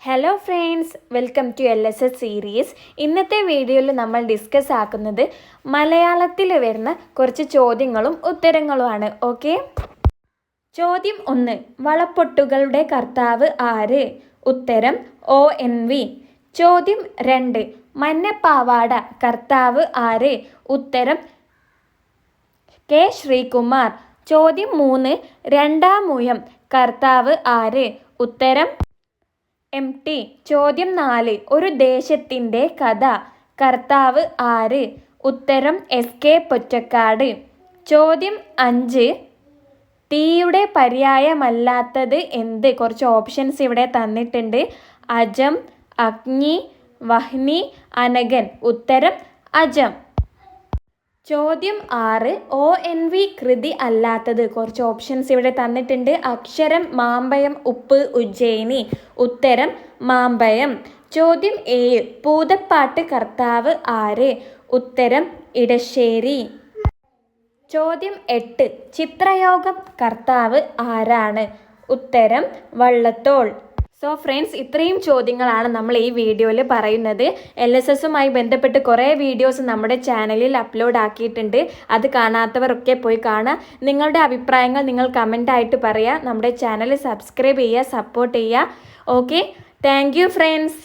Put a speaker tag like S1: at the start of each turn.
S1: Hello friends, welcome to LSS series. ഇന്നത്തെ വീഡിയോയിൽ നമ്മൾ ഡിസ്കസ് ആക്കുന്നത് മലയാളത്തിൽ വരുന്ന കുറച്ച് ചോദ്യങ്ങളും ഉത്തരങ്ങളുമാണ്. ഓക്കെ, ചോദ്യം 1. വളപ്പൊട്ടുകളുടെ കർത്താവ് ആര്? ഉത്തരം ONV. ചോദ്യം 2. മഞ്ഞപ്പാവാട കർത്താവ് ആര്? ഉത്തരം K. ശ്രീകുമാർ. ചോദ്യം 3. രണ്ടാമൂഴം കർത്താവ് ആര്? ഉത്തരം MT. ചോദ്യം 4. ഒരു ദേശത്തിൻ്റെ കഥ കർത്താവ് ആര്? ഉത്തരം SK പൊറ്റക്കാട്. ചോദ്യം 5. തീയുടെ പര്യായമല്ലാത്തത് എന്ത്? കുറച്ച് ഓപ്ഷൻസ് ഇവിടെ തന്നിട്ടുണ്ട്. അജം, അഗ്നി, വഹ്നി, അനഘൻ. ഉത്തരം അജം. ചോദ്യം 6. ONV കൃതി അല്ലാത്തത്. കുറച്ച് ഓപ്ഷൻസ് ഇവിടെ തന്നിട്ടുണ്ട്. അക്ഷരം, മാമ്പയം, ഉപ്പ്, ഉജ്ജയിനി. ഉത്തരം മാമ്പയം. ചോദ്യം 7. പൂതപ്പാട്ട് കർത്താവ് ആര്? ഉത്തരം ഇടശ്ശേരി. ചോദ്യം 8. ചിത്രയോഗം കർത്താവ് ആരാണ്? ഉത്തരം വള്ളത്തോൾ. സോ ഫ്രണ്ട്സ്, ഇത്രയും ചോദ്യങ്ങളാണ് നമ്മൾ ഈ വീഡിയോയിൽ പറയുന്നത്. LSSുമായി ബന്ധപ്പെട്ട് കുറേ വീഡിയോസ് നമ്മുടെ ചാനലിൽ അപ്ലോഡ് ആക്കിയിട്ടുണ്ട്. അത് കാണാത്തവരൊക്കെ പോയി കാണുക. നിങ്ങളുടെ അഭിപ്രായങ്ങൾ നിങ്ങൾ കമൻ്റായിട്ട് പറയുക. നമ്മുടെ ചാനൽ സബ്സ്ക്രൈബ് ചെയ്യുക, സപ്പോർട്ട് ചെയ്യുക. Okay, thank you friends.